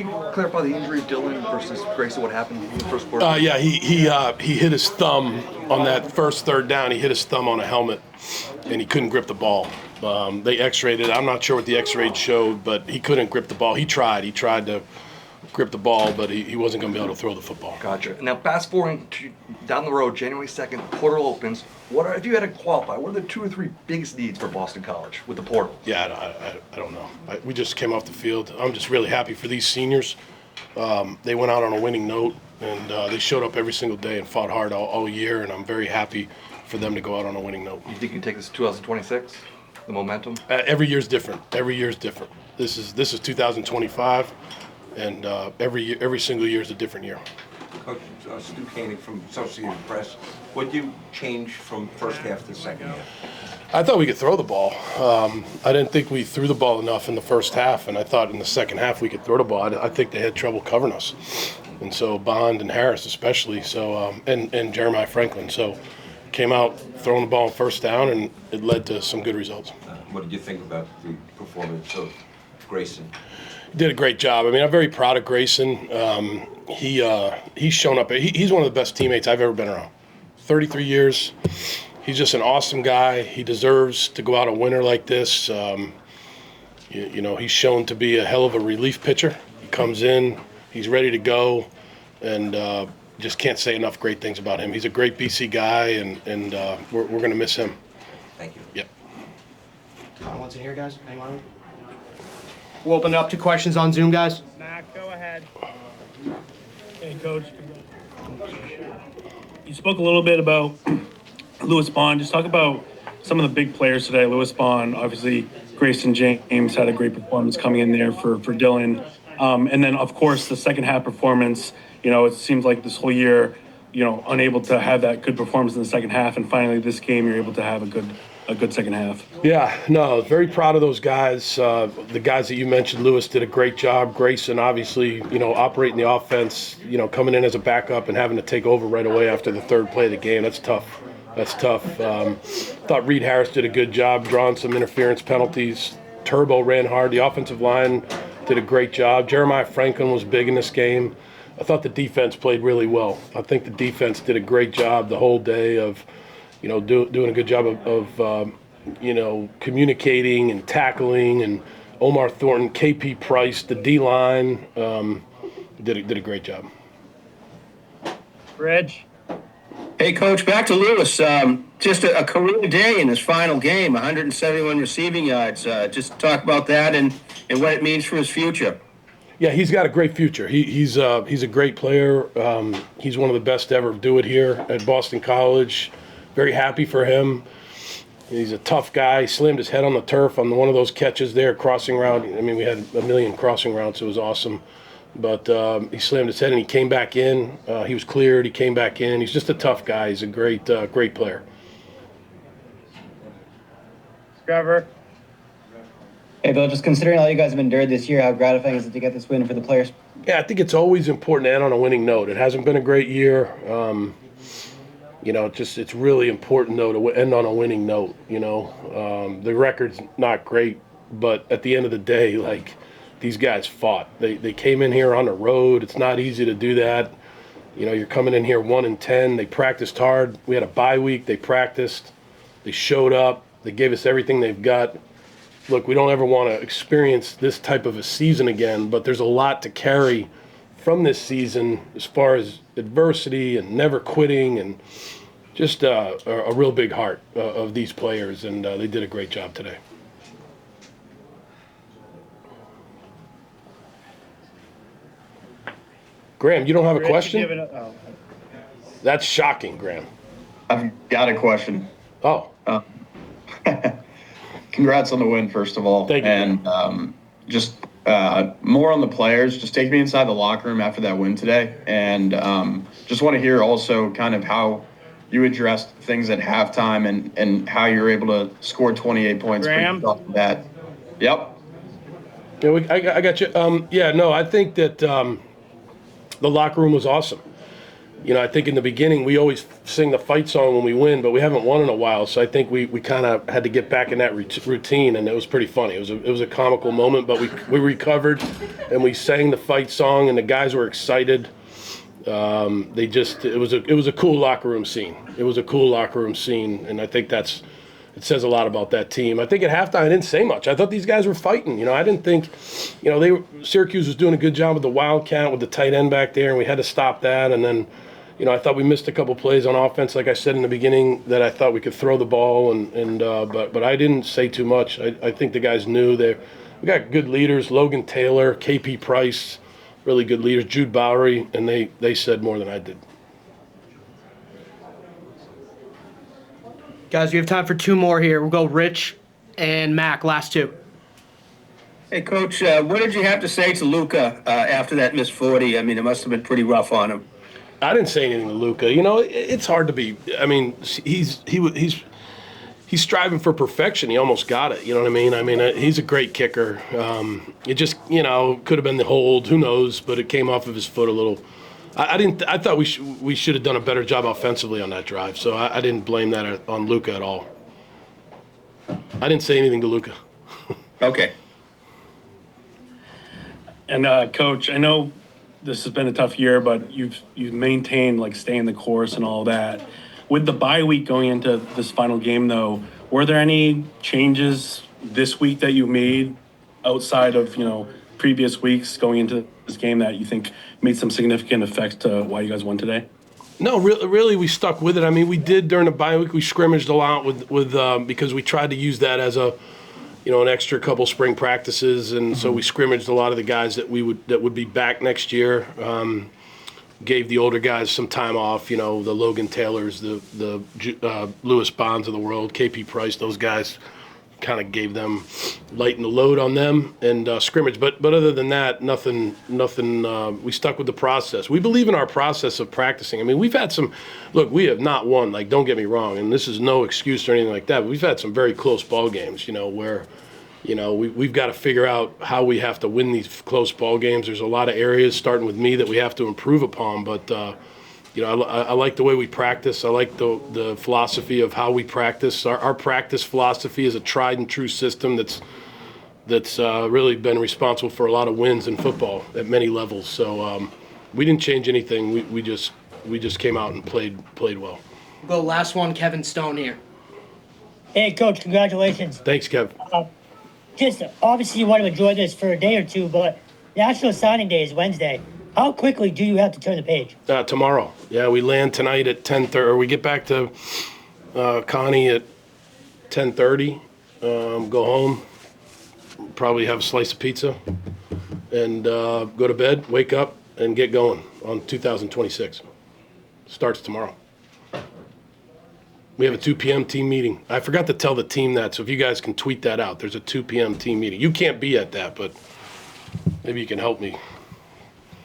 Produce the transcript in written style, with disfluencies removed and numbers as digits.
can you clarify the injury of Dylan versus Grayson? What happened in the first quarter? Yeah, he hit his thumb on that first third down. He hit his thumb on a helmet, and he couldn't grip the ball. They X-rayed it. I'm not sure what the X-ray showed, but he couldn't grip the ball. He tried to grip the ball, but he wasn't going to be able to throw the football. Gotcha. Now, fast forwarding down the road, January 2nd, portal opens. If you had to qualify, what are the 2 or 3 biggest needs for Boston College with the portal? Yeah, I don't know. We just came off the field. I'm just really happy for these seniors. They went out on a winning note, and they showed up every single day and fought hard all year, and I'm very happy for them to go out on a winning note. You think you can take this to 2026, the momentum? Every year's different. Every year's different. This is 2025. And every single year is a different year. Coach Stu Koenig from Associated Press, what did you change from first half to second half? I thought we could throw the ball. I didn't think we threw the ball enough in the first half, and I thought in the second half we could throw the ball. I think they had trouble covering us, and so Bond and Harris especially, so and Jeremiah Franklin. So came out throwing the ball on first down, and it led to some good results. What did you think about the performance of Grayson? Did a great job. I mean, I'm very proud of Grayson. He's shown up. He's one of the best teammates I've ever been around. 33 years. He's just an awesome guy. He deserves to go out a winner like this. He's shown to be a hell of a relief pitcher. He comes in, he's ready to go, and just can't say enough great things about him. He's a great BC guy, and we're going to miss him. Thank you. Yep. What's in here, guys? Hang on. We'll open it up to questions on Zoom, guys. Mac, go ahead. Hey, Coach. You spoke a little bit about Lewis Bond. Just talk about some of the big players today. Lewis Bond, obviously, Grayson James had a great performance coming in there for Dylan. And then, of course, the second half performance, it seems like this whole year, unable to have that good performance in the second half. And finally, this game, you're able to have a good second half. Yeah, no, very proud of those guys. The guys that you mentioned, Lewis did a great job. Grayson, obviously, operating the offense, coming in as a backup and having to take over right away after the third play of the game. That's tough. Thought Reed Harris did a good job drawing some interference penalties. Turbo ran hard. The offensive line did a great job. Jeremiah Franklin was big in this game. I thought the defense played really well. I think the defense did a great job the whole day of doing a good job of communicating and tackling, and Omar Thornton, KP Price, the D-line, did a great job. Reg? Hey, Coach, back to Lewis. Just a career day in his final game, 171 receiving yards. Just talk about that and what it means for his future. Yeah, he's got a great future. He's a great player. He's one of the best to ever do it here at Boston College. Very happy for him. He's a tough guy. He slammed his head on the turf on one of those catches there, crossing route. I mean, we had a million crossing routes. It was awesome. But he slammed his head and he came back in. He was cleared. He came back in. He's just a tough guy. He's a great player. Trevor? Hey, Bill, just considering all you guys have endured this year, how gratifying is it to get this win for the players? Yeah, I think it's always important to end on a winning note. It hasn't been a great year. It's really important, though, to end on a winning note. The record's not great, but at the end of the day, these guys fought. They came in here on the road. It's not easy to do that. You're coming in here 1-10. They practiced hard. We had a bye week. They practiced. They showed up. They gave us everything they've got. Look, we don't ever want to experience this type of a season again, but there's a lot to carry from this season as far as adversity and never quitting and just a real big heart of these players, and they did a great job today. Graham, you don't have a question? That's shocking, Graham. I've got a question. Oh. Congrats on the win, first of all. Thank you. And just more on the players. Just take me inside the locker room after that win today. And just want to hear also kind of how you addressed things at halftime and how you're able to score 28 points. Graham? That. Yep. Yeah, I got you. I think that the locker room was awesome. I think in the beginning we always sing the fight song when we win, but we haven't won in a while. So I think we kind of had to get back in that routine, and it was pretty funny. It was a comical moment, but we recovered, and we sang the fight song, and the guys were excited. It was a cool locker room scene. It was a cool locker room scene, and I think it says a lot about that team. I think at halftime I didn't say much. I thought these guys were fighting. I didn't think, Syracuse was doing a good job with the Wildcat with the tight end back there, and we had to stop that. And then, I thought we missed a couple plays on offense, like I said in the beginning, that I thought we could throw the ball, but I didn't say too much. I think the guys knew we got good leaders, Logan Taylor, KP Price, really good leaders, Jude Bowery, and they said more than I did. Guys, we have time for two more here. We'll go Rich and Mac, last two. Hey, Coach, what did you have to say to Luca after that missed 40? I mean, it must have been pretty rough on him. I didn't say anything to Luca. It's hard to be. I mean, he's striving for perfection. He almost got it. You know what I mean? He's a great kicker. It just, could have been the hold. Who knows? But it came off of his foot a little. I thought we should have done a better job offensively on that drive. So I didn't blame that on Luca at all. I didn't say anything to Luca. Okay. And Coach, I know this has been a tough year, but you've maintained staying the course and all that. With the bye week going into this final game, though, were there any changes this week that you made outside of previous weeks going into this game that you think made some significant effects to why you guys won today? No, really, we stuck with it. We did during the bye week. We scrimmaged a lot with because we tried to use that as an extra couple spring practices, and so we scrimmaged a lot of the guys that would be back next year. Gave the older guys some time off. The Logan Taylors, the Lewis Bonds of the world, KP Price, those guys. Kind of gave them, lighten the load on them and scrimmage. But other than that, nothing. We stuck with the process. We believe in our process of practicing. We've had some. Look, we have not won. Don't get me wrong, and this is no excuse or anything like that. But we've had some very close ball games. Where, we've got to figure out how we have to win these close ball games. There's a lot of areas, starting with me, that we have to improve upon. But I like the way we practice. I like the philosophy of how we practice. Our practice philosophy is a tried and true system that's really been responsible for a lot of wins in football at many levels. So we didn't change anything. We just came out and played well. We'll go last one, Kevin Stone here. Hey, Coach, congratulations. Thanks, Kev. Just obviously you want to enjoy this for a day or two, but National Signing Day is Wednesday. How quickly do you have to turn the page? Tomorrow. Yeah, we land tonight at 10:30, or we get back to Connie at 10:30. Go home, probably have a slice of pizza, and go to bed, wake up, and get going on 2026. Starts tomorrow. We have a 2 p.m. team meeting. I forgot to tell the team that, so if you guys can tweet that out, there's a 2 p.m. team meeting. You can't be at that, but maybe you can help me.